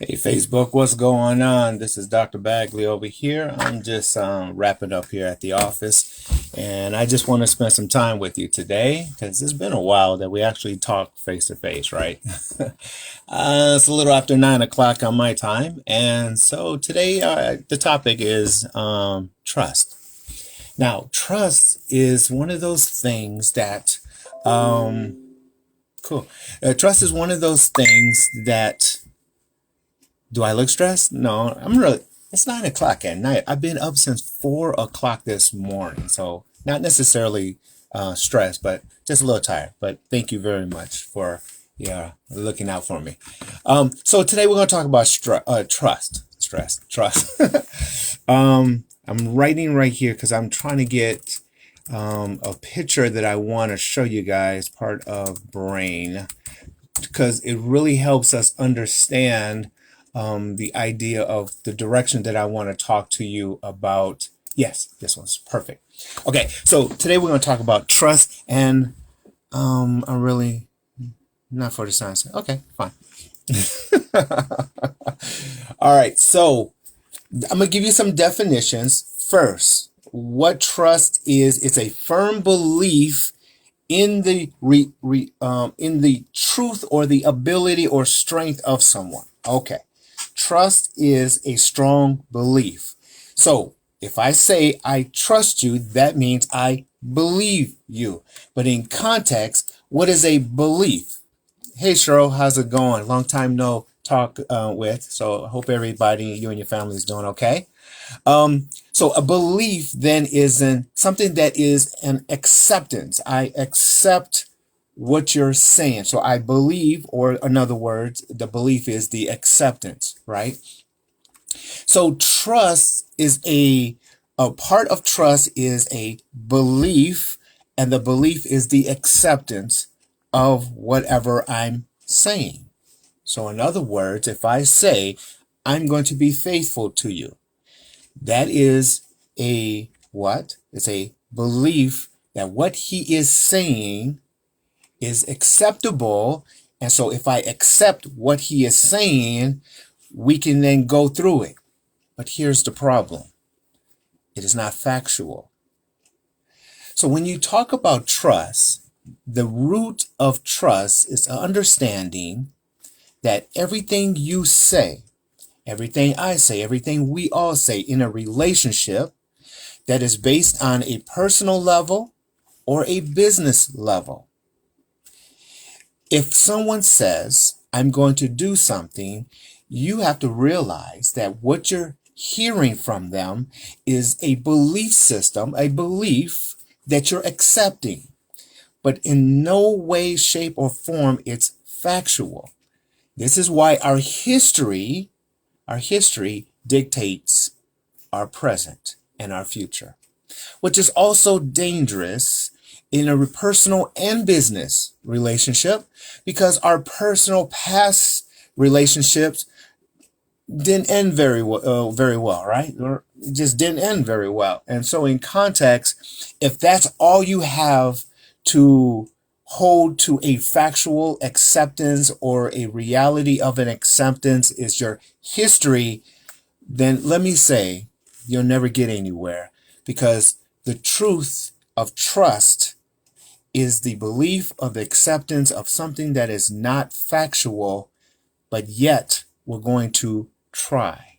Hey Facebook, what's going on? This is Dr. Bagley over here. I'm just wrapping up here at the office, and I just want to spend some time with you today because it's been a while that we actually talk face to face, right? It's a little after 9 o'clock on my time, and so today the topic is trust. Now, trust is one of those things that, cool. Trust is one of those things that do I look stressed? No, I'm really. It's 9 o'clock at night. I've been up since 4 o'clock this morning, so not necessarily stressed, but just a little tired. But thank you very much for looking out for me. So today we're going to talk about trust, stress, trust. I'm writing right here because I'm trying to get a picture that I want to show you guys, part of brain, because it really helps us understand the idea of the direction that I want to talk to you about. Yes, this one's perfect. Okay, so today we're going to talk about trust, and I'm really not for the science. Okay, fine. All right, so I'm going to give you some definitions. First, what trust is, it's a firm belief in the in the truth or the ability or strength of someone. Okay. Trust is a strong belief. So if I say I trust you, that means I believe you. But in context, what is a belief? Hey Cheryl, how's it going? Long time no talk with. So I hope everybody, you and your family is doing okay. So a belief then is something that is an acceptance. I accept what you're saying. So I believe, or in other words, the belief is the acceptance, right? So trust is a part of trust is a belief, and the belief is the acceptance of whatever I'm saying. So in other words, if I say, I'm going to be faithful to you, that is a what? It's a belief that what he is saying is acceptable. And so if I accept what he is saying, we can then go through it. But here's the problem. It is not factual. So when you talk about trust, the root of trust is understanding that everything you say, everything I say, everything we all say in a relationship that is based on a personal level or a business level. If someone says, I'm going to do something, you have to realize that what you're hearing from them is a belief system, a belief that you're accepting. But in no way, shape, or form, it's factual. This is why our history dictates our present and our future, which is also dangerous in a personal and business relationship, because our personal past relationships didn't end very well, right? Or just didn't end very well. And so in context, if that's all you have to hold to a factual acceptance or a reality of an acceptance is your history, then let me say you'll never get anywhere, because the truth of trust is the belief of the acceptance of something that is not factual, but yet we're going to try.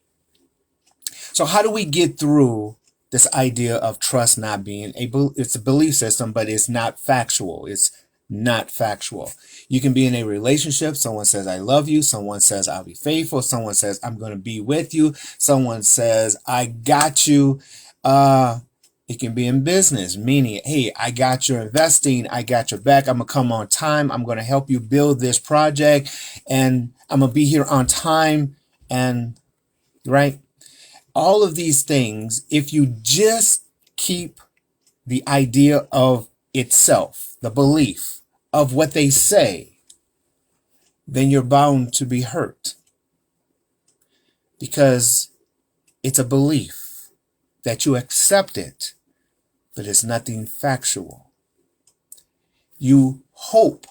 So how do we get through this idea of trust not being it's a belief system, but it's not factual. It's not factual. You can be in a relationship. Someone says, I love you. Someone says, I'll be faithful. Someone says, I'm going to be with you. Someone says, I got you. It can be in business, meaning, hey, I got your investing. I got your back. I'm going to come on time. I'm going to help you build this project, and I'm going to be here on time. And right. All of these things, if you just keep the idea of itself, the belief of what they say, then you're bound to be hurt, because it's a belief that you accept it, but it's nothing factual. You hope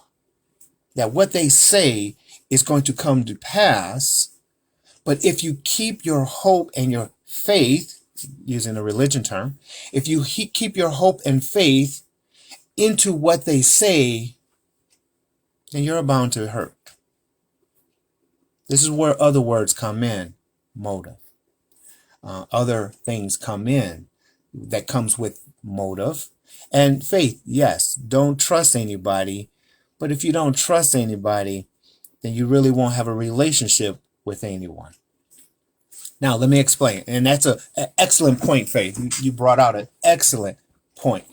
that what they say is going to come to pass, But if you keep your hope and your faith, using a religion term, if you keep your hope and faith into what they say, then you're bound to hurt. This is where other words come in, motive. Other things come in that comes with motive. And faith, yes, don't trust anybody. But if you don't trust anybody, then you really won't have a relationship with anyone. Now, let me explain. And that's an excellent point, Faith. You brought out an excellent point.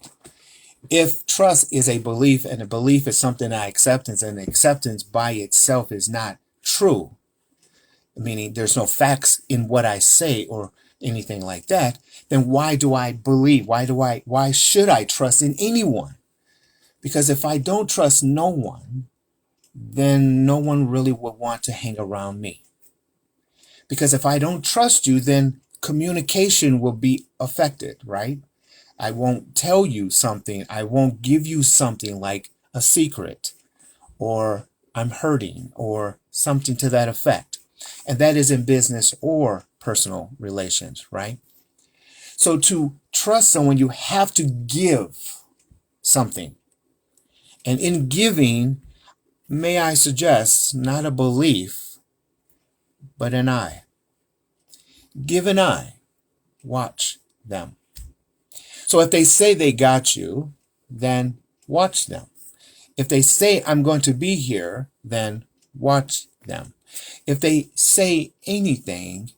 If trust is a belief and a belief is something I acceptance, and acceptance by itself is not true, meaning there's no facts in what I say or anything like that, then why do I believe? Why should I trust in anyone? Because if I don't trust no one, then no one really would want to hang around me. Because if I don't trust you, then communication will be affected, right? I won't tell you something. I won't give you something like a secret or I'm hurting or something to that effect. And that is in business or personal relations, right? So to trust someone, you have to give something. And in giving, may I suggest, not a belief, but an eye. Give an eye. Watch them. So if they say they got you, then watch them. If they say I'm going to be here, then watch them. If they say anything,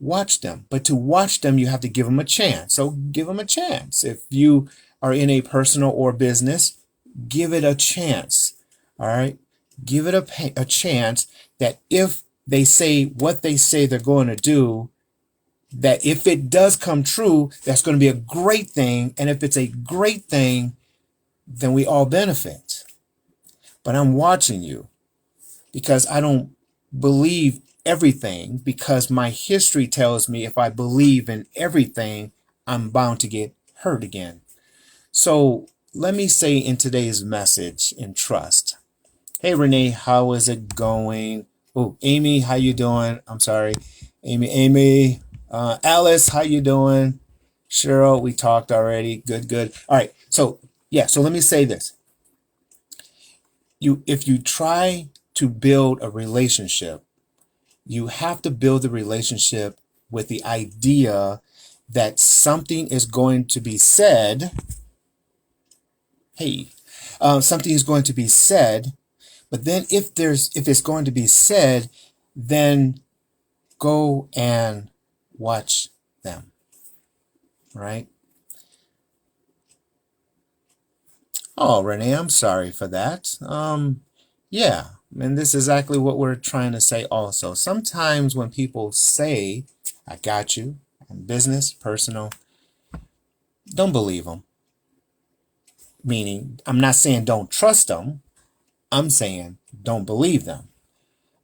watch them. But to watch them, you have to give them a chance. So give them a chance. If you are in a personal or business, give it a chance. All right? Give it a chance that if they say what they say they're going to do, that if it does come true, that's going to be a great thing. And if it's a great thing, then we all benefit. But I'm watching you because I don't believe everything, because my history tells me if I believe in everything, I'm bound to get hurt again. So let me say in today's message in trust. Hey, Renee, how is it going? Oh, Amy, how you doing? I'm sorry. Amy. Alice, how you doing? Cheryl, we talked already. Good. All right. So let me say this. If you try to build a relationship, you have to build the relationship with the idea that something is going to be said. Something is going to be said, but then if it's going to be said, then go and watch them, right? Oh, Renee, I'm sorry for that. Yeah, and this is exactly what we're trying to say also. Sometimes when people say, I got you, in business, personal, don't believe them. Meaning, I'm not saying don't trust them. I'm saying don't believe them.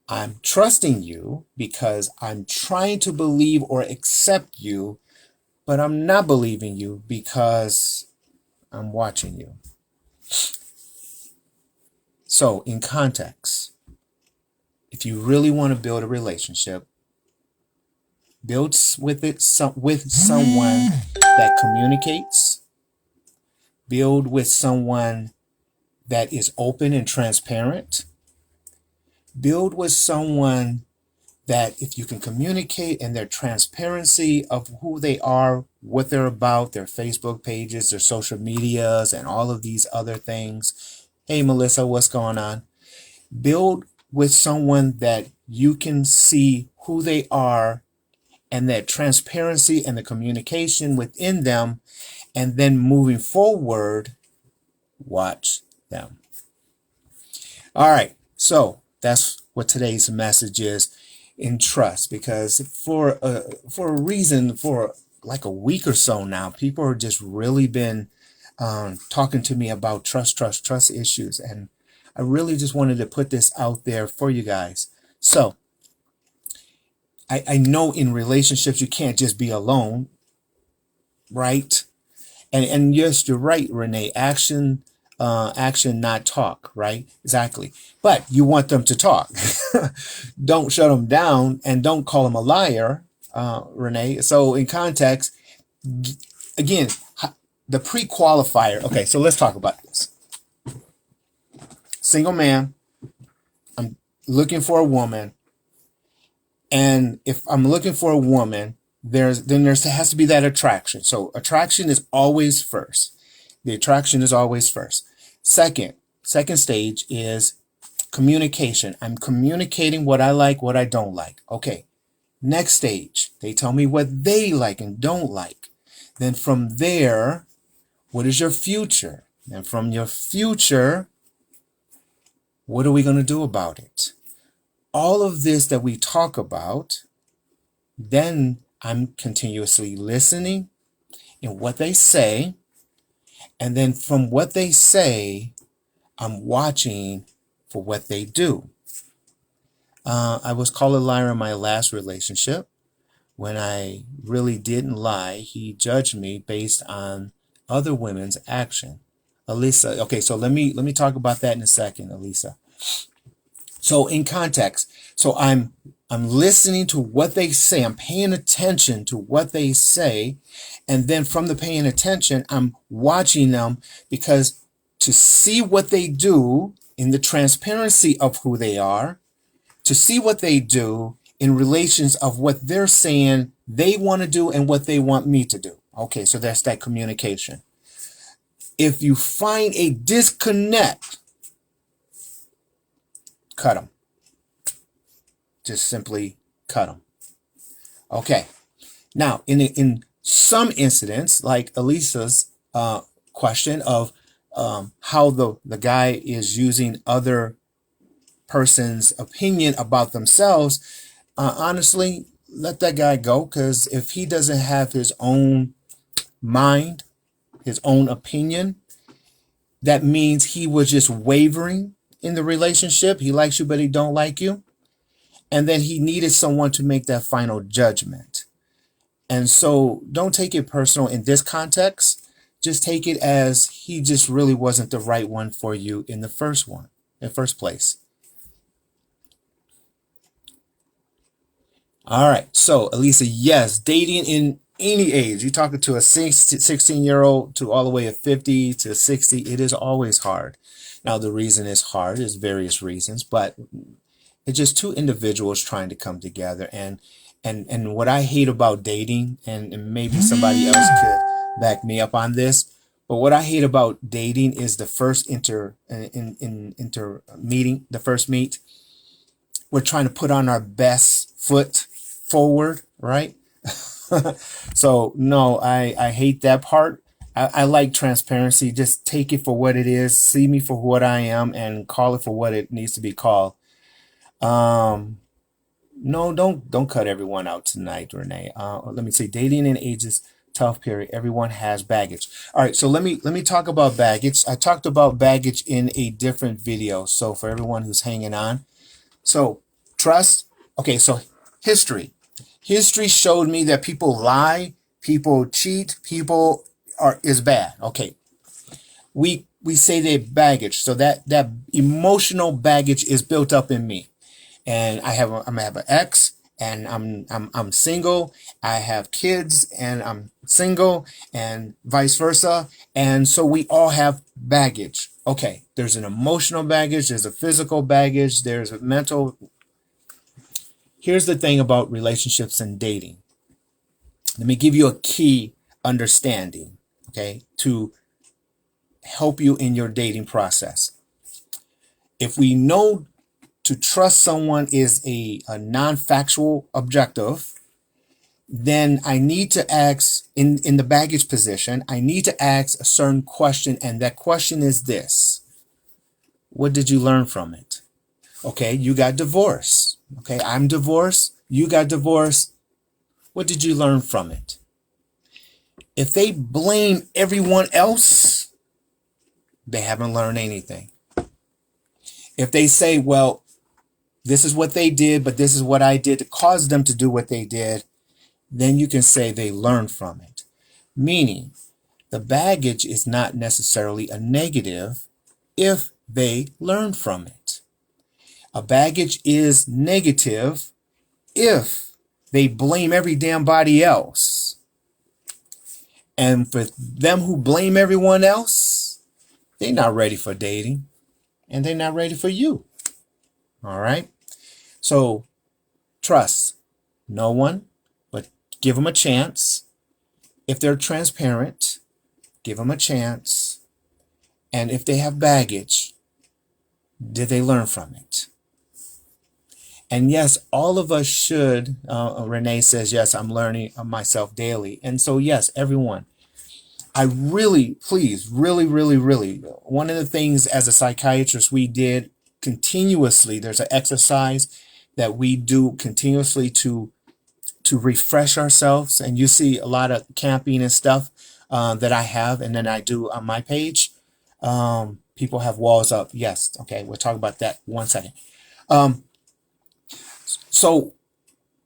I'm trusting you because I'm trying to believe or accept you, but I'm not believing you because I'm watching you. So, in context, if you really want to build a relationship, build with someone that communicates, build with someone that is open and transparent, build with someone that if you can communicate and their transparency of who they are, what they're about, their Facebook pages, their social medias, and all of these other things. Hey, Melissa, what's going on? Build with someone that you can see who they are and that transparency and the communication within them, and then moving forward, watch them. All right, so that's what today's message is in trust, because for a reason, for like a week or so now, people are just really been talking to me about trust issues, and I really just wanted to put this out there for you guys. So I know in relationships you can't just be alone, right? And yes, you're right, Renee. Action action, not talk, right? Exactly. But you want them to talk. Don't shut them down and don't call them a liar, Renee. So in context, again, the pre-qualifier. Okay, so let's talk about this. Single man, I'm looking for a woman. And if I'm looking for a woman, there has to be that attraction. So attraction is always first. The attraction is always first. Second stage is communication. I'm communicating what I like, what I don't like. Okay. Next stage, they tell me what they like and don't like. Then from there, what is your future? And from your future, what are we going to do about it? All of this that we talk about, then I'm continuously listening in what they say. And then from what they say, I'm watching for what they do. I was called a liar in my last relationship. When I really didn't lie, he judged me based on other women's action. Elisa, okay, so let me talk about that in a second, Elisa. So in context, so I'm listening to what they say. I'm paying attention to what they say. And then from the paying attention, I'm watching them, because to see what they do in the transparency of who they are, to see what they do in relations of what they're saying they want to do and what they want me to do. Okay, so that's that communication. If you find a disconnect, cut them. Just simply cut them. Okay. Now, in some incidents, like Elisa's question of how the guy is using other person's opinion about themselves, honestly, let that guy go, because if he doesn't have his own mind, his own opinion, that means he was just wavering in the relationship. He likes you, but he don't like you. And then he needed someone to make that final judgment. And so don't take it personal in this context. Just take it as he just really wasn't the right one for you in the first place. All right. So, Elisa, yes, dating in any age. You're talking to a 16-year-old to all the way at 50 to 60. It is always hard. Now, the reason it's hard is various reasons, but it's just two individuals trying to come together. And what I hate about dating, and maybe somebody else could back me up on this, but what I hate about dating is the first meeting, the first meet. We're trying to put on our best foot forward, right? So no, I hate that part. I like transparency. Just take it for what it is. See me for what I am and call it for what it needs to be called. No, don't cut everyone out tonight, Renee. Let me see. Dating in ages, tough period. Everyone has baggage. All right, so let me talk about baggage. I talked about baggage in a different video. So for everyone who's hanging on, so trust. Okay, so history. History showed me that people lie, people cheat, people is bad. Okay, we say they baggage. So that emotional baggage is built up in me. And I have an ex, and I'm single. I have kids, and I'm single, and vice versa. And so we all have baggage. Okay, there's an emotional baggage, there's a physical baggage, there's a mental. Here's the thing about relationships and dating. Let me give you a key understanding, okay, to help you in your dating process. If we know to trust someone is a non-factual objective, then I need to ask, in the baggage position, I need to ask a certain question, and that question is this: what did you learn from it? Okay, you got divorced. Okay, I'm divorced. You got divorced. What did you learn from it? If they blame everyone else, they haven't learned anything. If they say, well, this is what they did, but this is what I did to cause them to do what they did, then you can say they learned from it. Meaning, the baggage is not necessarily a negative. if they learn from it. A baggage is negative if they blame every damn body else. And for them who blame everyone else, they're not ready for dating and they're not ready for you. All right. So trust no one, but give them a chance. If they're transparent, give them a chance. And if they have baggage, did they learn from it? And yes, all of us should. Renee says, yes, I'm learning myself daily. And so, yes, everyone, I really, please, really, really, really, one of the things as a psychiatrist we did continuously, there's an exercise that we do continuously to refresh ourselves. And you see a lot of camping and stuff that I have, and then I do on my page. People have walls up. Yes. Okay. We'll talk about that 1 second. So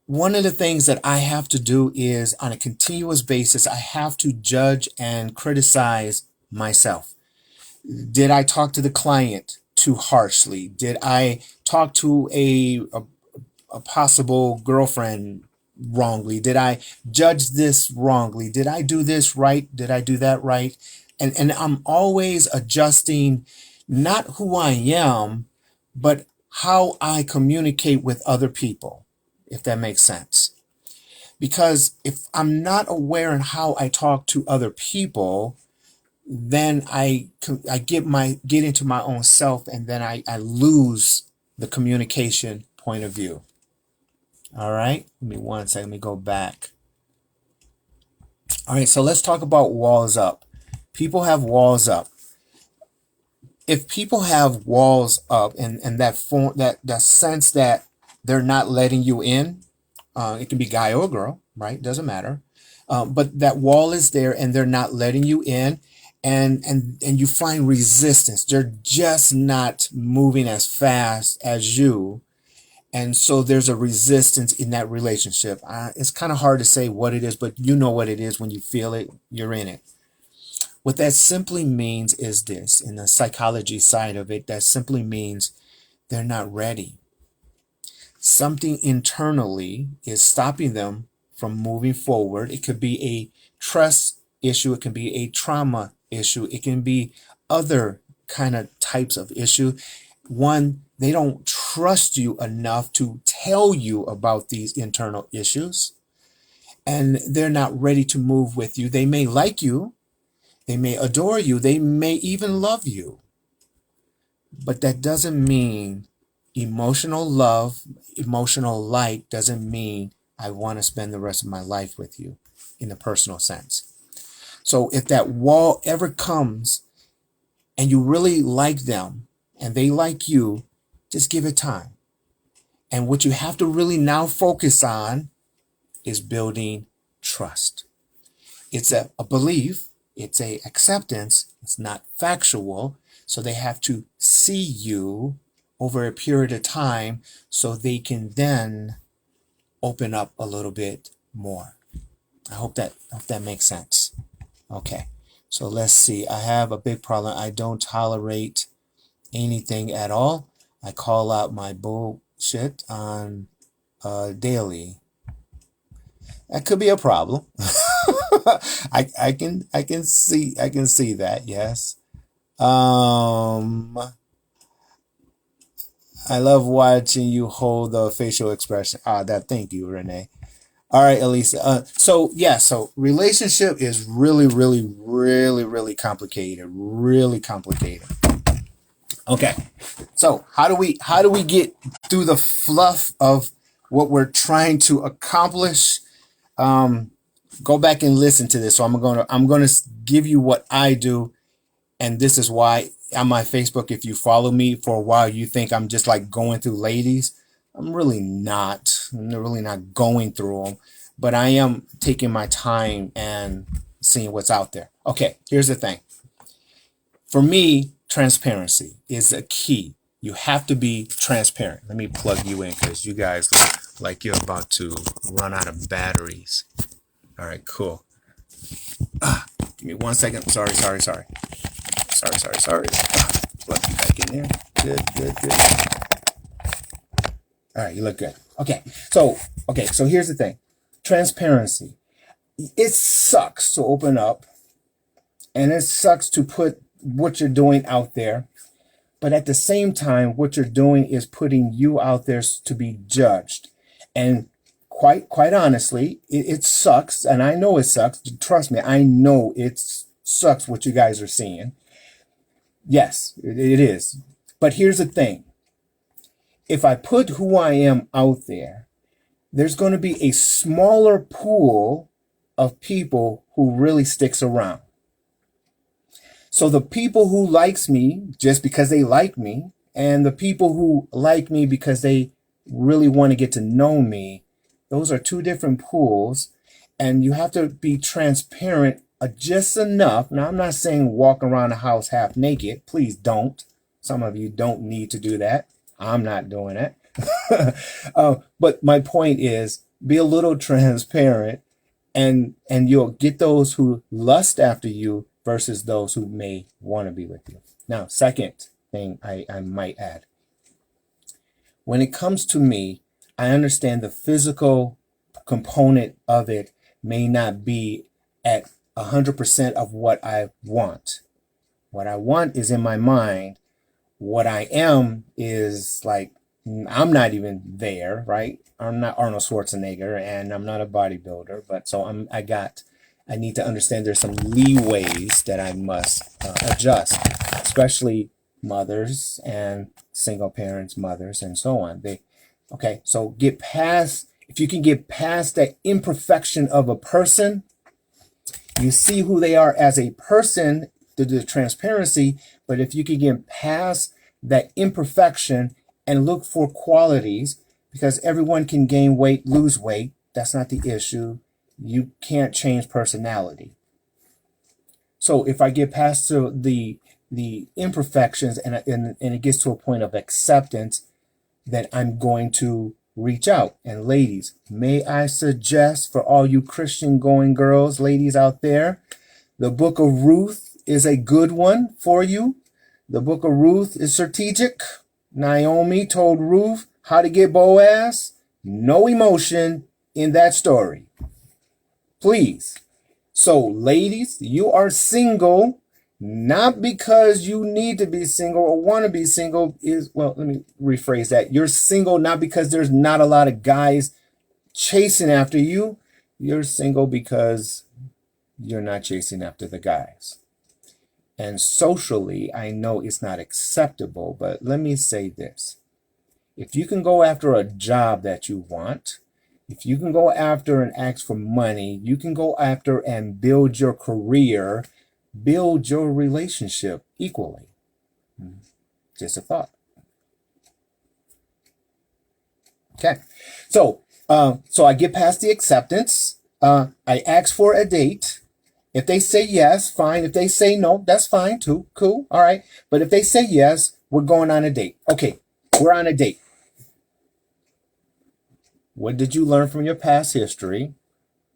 one of the things that I have to do is on a continuous basis, I have to judge and criticize myself. Did I talk to the client too harshly? Did I talk to a possible girlfriend wrongly? Did I judge this wrongly? Did I do this right? Did I do that right? And I'm always adjusting not who I am, but how I communicate with other people, if that makes sense. Because if I'm not aware in how I talk to other people, then I get into my own self, and then I lose the communication point of view. All right, give me 1 second. Let me go back. All right, so let's talk about walls up. People have walls up. If people have walls up and that form, that sense that they're not letting you in, it can be guy or girl, right? Doesn't matter. But that wall is there and they're not letting you in, and you find resistance. They're just not moving as fast as you. And so there's a resistance in that relationship. It's kind of hard to say what it is, but you know what it is when you feel it, you're in it. What that simply means is this, in the psychology side of it, that simply means they're not ready. Something internally is stopping them from moving forward. It could be a trust issue. It can be a trauma issue. It can be other kind of types of issue. One, they don't trust you enough to tell you about these internal issues, and they're not ready to move with you. They may like you. They may adore you. They may even love you. But that doesn't mean emotional love, emotional like doesn't mean I want to spend the rest of my life with you in a personal sense. So if that wall ever comes and you really like them and they like you, just give it time. And what you have to really now focus on is building trust. It's a belief. It's a acceptance. It's not factual. So they have to see you over a period of time so they can then open up a little bit more. I hope that makes sense. Okay, so let's see. I have a big problem. I don't tolerate anything at all. I call out my bullshit on daily. That could be a problem. I can see that. Yes. I love watching you hold the facial expression. Thank you, Renee. All right, Elisa. So relationship is really, really, really, really complicated. Really complicated. Okay. So how do we get through the fluff of what we're trying to accomplish? Go back and listen to this. So I'm gonna give you what I do, and this is why on my Facebook, if you follow me for a while, you think I'm just like going through ladies. I'm really not. I'm really not going through them, but I am taking my time and seeing what's out there. Okay, here's the thing. For me, transparency is a key. You have to be transparent. Let me plug you in because you guys look like you're about to run out of batteries. All right, cool. Give me 1 second. Sorry. Plug you back in there. Good, good, good. All right, you look good. So here's the thing. Transparency. It sucks to open up, and it sucks to put what you're doing out there. But at the same time, what you're doing is putting you out there to be judged. And quite honestly, it sucks. And I know it sucks. Trust me, I know it sucks what you guys are seeing. Yes, it is. But here's the thing. If I put who I am out there, there's going to be a smaller pool of people who really sticks around. So the people who likes me just because they like me, and the people who like me because they really want to get to know me, those are two different pools, and you have to be transparent just enough. Now, I'm not saying walk around the house half naked. Please don't. Some of you don't need to do that. I'm not doing it. But my point is, be a little transparent, and you'll get those who lust after you versus those who may want to be with you. Now, second thing I might add. When it comes to me, I understand the physical component of it may not be at 100% of what I want. What I want is in my mind. What I am is like, I'm not even there, right? I'm not Arnold Schwarzenegger, and I'm not a bodybuilder, but so I need to understand there's some leeways that I must adjust, especially mothers and single parents, mothers, and so on. Okay, so get past, if you can get past that imperfection of a person, you see who they are as a person through the transparency, but if you can get past that imperfection and look for qualities, because everyone can gain weight, lose weight, that's not the issue. You can't change personality. So if I get past to the imperfections and it gets to a point of acceptance, then I'm going to reach out. And ladies, may I suggest for all you Christian going girls, ladies out there, the book of Ruth is a good one for you. The book of Ruth is strategic. Naomi told Ruth how to get Boaz. No emotion in that story. Please. So, ladies, you are single, not because you need to be single or want to be single. Let me rephrase that. You're single not because there's not a lot of guys chasing after you. You're single because you're not chasing after the guys. And socially, I know it's not acceptable, but let me say this. If you can go after a job that you want, if you can go after and ask for money, you can go after and build your career, build your relationship equally. Just a thought. Okay. So I get past the acceptance. I ask for a date. If they say yes, fine. If they say no, that's fine too. Cool. All right. But if they say yes, we're going on a date. Okay. We're on a date. What did you learn from your past history?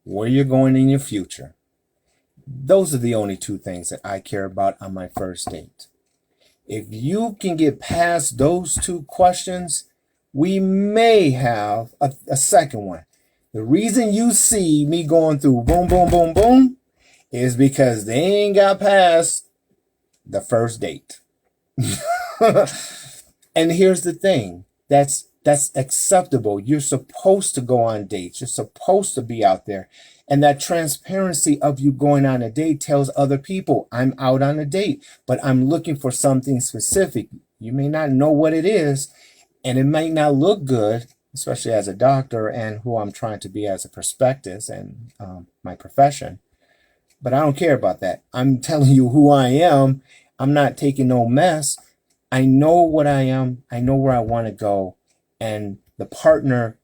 Where you're going in your future? Those are the only two things that I care about on my first date. If you can get past those two questions, we may have a second one. The reason you see me going through boom, boom, boom, boom is because they ain't got past the first date. And here's the thing. That's acceptable. You're supposed to go on dates. You're supposed to be out there. And that transparency of you going on a date tells other people, I'm out on a date, but I'm looking for something specific. You may not know what it is, and it might not look good, especially as a doctor and who I'm trying to be as a prospectus and my profession. But I don't care about that. I'm telling you who I am. I'm not taking no mess. I know what I am. I know where I want to go. And the partner,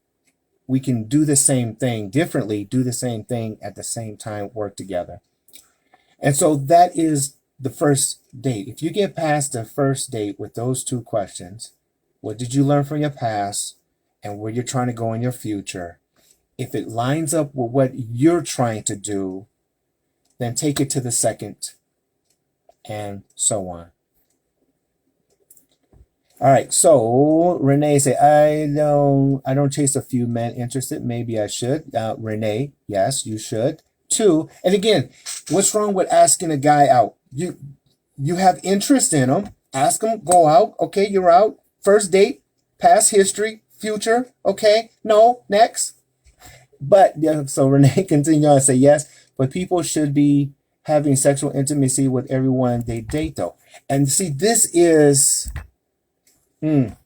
we can do the same thing differently, do the same thing at the same time, work together. And so that is the first date. If you get past the first date with those two questions, what did you learn from your past and where you're trying to go in your future? If it lines up with what you're trying to do, then take it to the second and so on. All right, so Renee say, I don't chase a few men interested. Maybe I should. Renee, yes, you should. Two, and again, what's wrong with asking a guy out? You have interest in him. Ask him, go out. Okay, you're out. First date, past history, future. Okay, no, next. But yeah, so Renee continue on to say yes, but people should be having sexual intimacy with everyone they date, though. And see, this is. I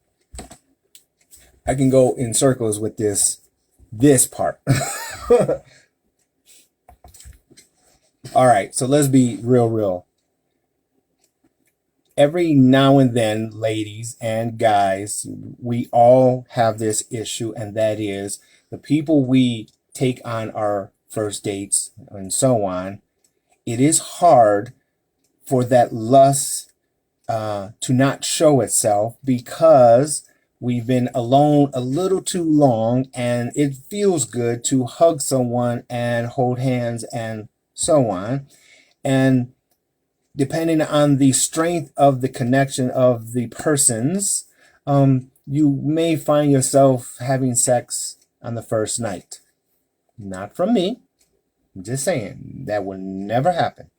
can go in circles with this part. All right, so let's be real. Every now and then, ladies and guys, we all have this issue, and that is the people we take on our first dates and so on. It is hard for that lust to not show itself because we've been alone a little too long, and it feels good to hug someone and hold hands and so on. And depending on the strength of the connection of the persons, you may find yourself having sex on the first night. Not from me. I'm just saying that will never happen.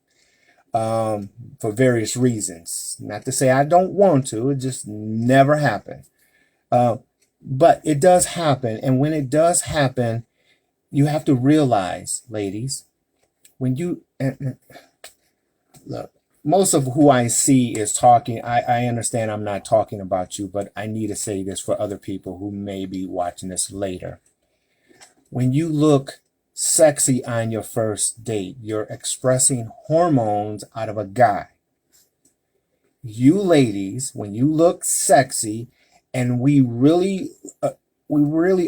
For various reasons. Not to say I don't want to, it just never happened. But it does happen. And when it does happen, you have to realize, ladies, when you look, most of who I see is talking. I understand I'm not talking about you, but I need to say this for other people who may be watching this later. When you look sexy on your first date, you're expressing hormones out of a guy. You ladies, when you look sexy, and we really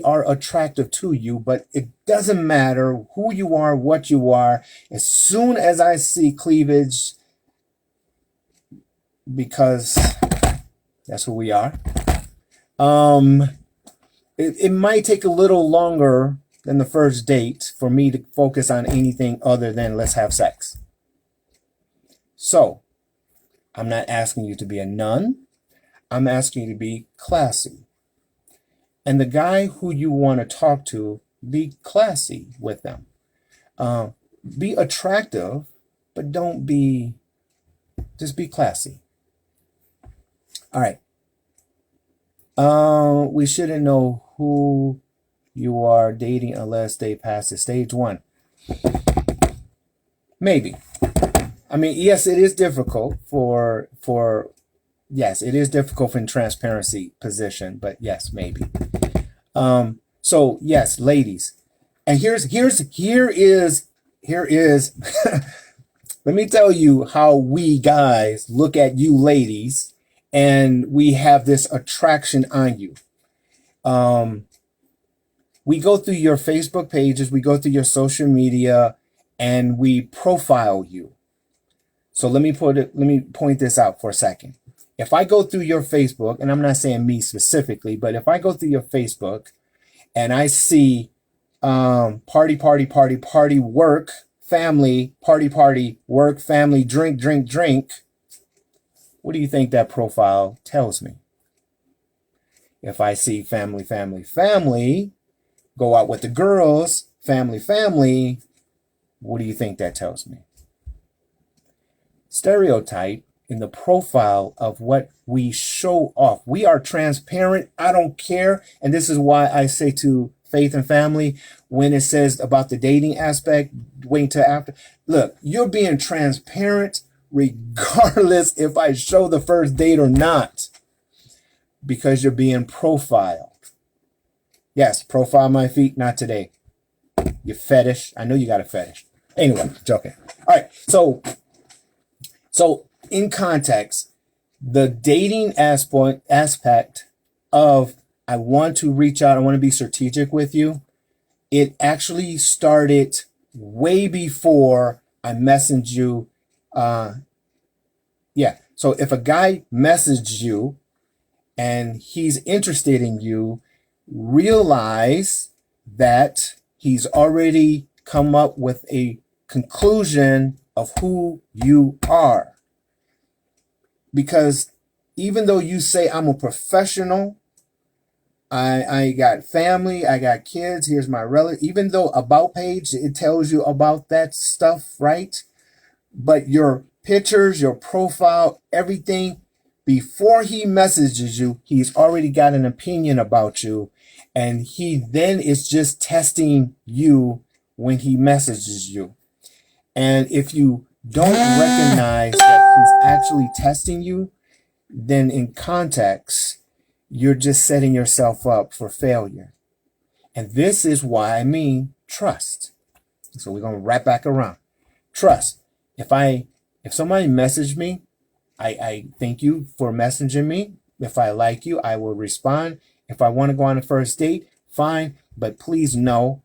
are attractive to you, but it doesn't matter who you are, what you are. As soon as I see cleavage, because that's who we are, it might take a little longer than the first date for me to focus on anything other than let's have sex. So I'm not asking you to be a nun. I'm asking you to be classy. And the guy who you want to talk to, be classy with them. Be attractive, but just be classy. All right. We shouldn't know who you are dating unless they pass the stage one. Maybe. I mean, yes, it is difficult yes, it is difficult in transparency position, but yes, maybe. So yes, ladies, and here is let me tell you how we guys look at you ladies, and we have this attraction on you. We go through your Facebook pages, we go through your social media, and we profile you. So let me point this out for a second. If I go through your Facebook, and I'm not saying me specifically, but if I go through your Facebook and I see party, work, family, party, work, family, drink, what do you think that profile tells me? If I see family, go out with the girls, family, what do you think that tells me? Stereotype in the profile of what we show off. We are transparent. I don't care. And this is why I say to Faith and Family, when it says about the dating aspect, wait till after. Look, you're being transparent regardless if I show the first date or not, because you're being profiled. Yes, profile my feet, not today. You fetish. I know you got a fetish. Anyway, joking. All right, so in context, the dating aspect of I want to reach out, I want to be strategic with you, it actually started way before I messaged you. So if a guy messaged you and he's interested in you, realize that he's already come up with a conclusion of who you are. Because even though you say I'm a professional, I got family, I got kids, here's my relative, even though about page, it tells you about that stuff, right? But your pictures, your profile, everything, before he messages you, he's already got an opinion about you. And he then is just testing you when he messages you. And if you don't recognize that he's actually testing you, then in context, you're just setting yourself up for failure. And this is why I mean trust. So we're going to wrap back around. Trust. If somebody messaged me, I thank you for messaging me. If I like you, I will respond. If I want to go on a first date, fine. But please know,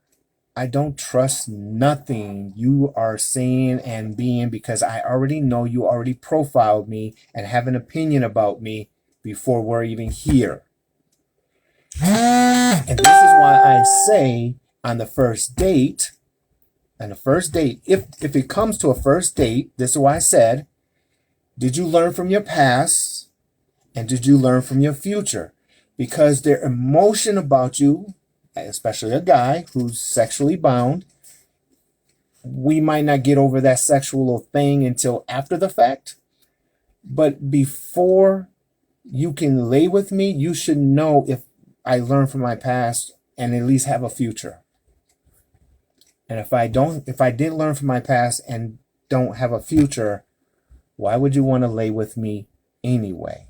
I don't trust nothing you are saying and being, because I already know you already profiled me and have an opinion about me before we're even here. And this is why I say on the first date, if it comes to a first date, this is why I said, did you learn from your past and did you learn from your future? Because their emotion about you, especially a guy who's sexually bound, we might not get over that sexual thing until after the fact. But before you can lay with me, you should know if I learned from my past and at least have a future. And if I didn't learn from my past and don't have a future, why would you want to lay with me anyway?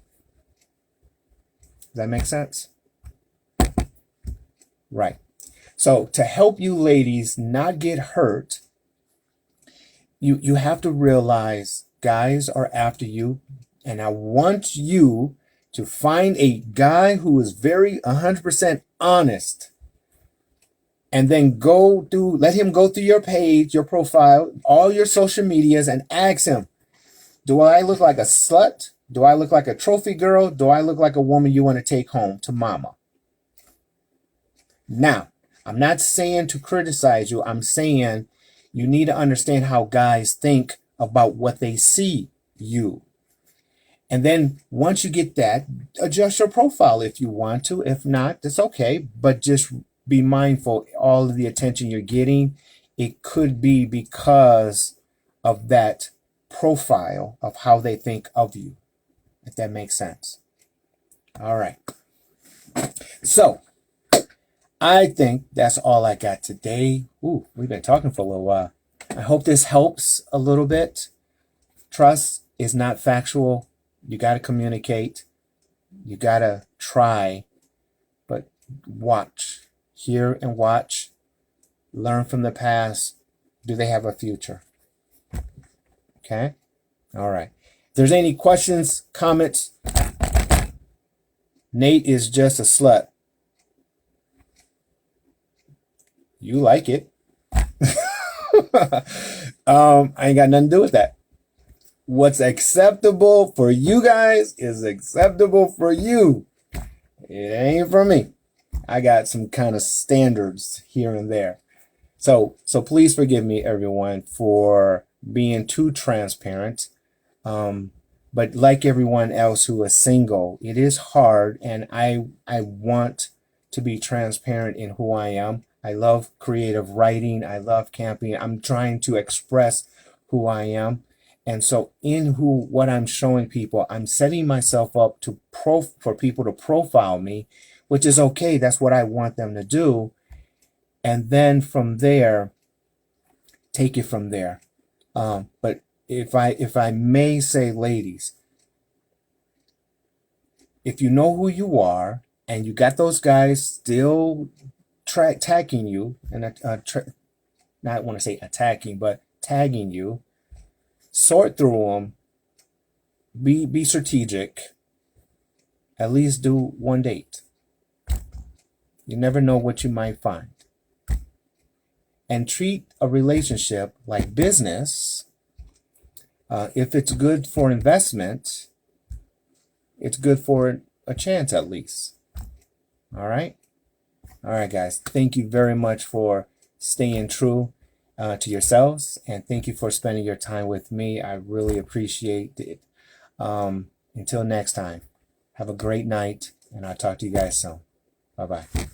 Does that make sense? Right. So to help you ladies not get hurt, you have to realize guys are after you. And I want you to find a guy who is very 100% honest. And then let him go through your page, your profile, all your social medias, and ask him, do I look like a slut? Do I look like a trophy girl? Do I look like a woman you want to take home to mama? Now, I'm not saying to criticize you. I'm saying you need to understand how guys think about what they see you. And then once you get that, adjust your profile if you want to. If not, that's okay. But just be mindful, all of the attention you're getting, it could be because of that profile of how they think of you, if that makes sense. All right. So I think that's all I got today. Ooh, we've been talking for a little while. I hope this helps a little bit. Trust is not factual. You got to communicate. You got to try, but watch. Hear and watch. Learn from the past. Do they have a future? Okay? All right. If there's any questions, comments, Nate is just a slut. You like it. I ain't got nothing to do with that. What's acceptable for you guys is acceptable for you. It ain't for me. I got some kind of standards here and there. So please forgive me, everyone, for being too transparent. But like everyone else who is single, it is hard, and I want to be transparent in who I am. I love creative writing. I love camping. I'm trying to express who I am. And so what I'm showing people, I'm setting myself up for people to profile me, which is okay. That's what I want them to do. And then from there, take it from there. But if I may say, ladies, if you know who you are and you got those guys still tagging you, and not want to say attacking, but tagging you, sort through them. Be strategic. At least do one date. You never know what you might find. And treat a relationship like business. If it's good for investment, it's good for a chance at least. All right? All right, guys. Thank you very much for staying true to yourselves. And thank you for spending your time with me. I really appreciate it. Until next time, have a great night, and I'll talk to you guys soon. Bye-bye.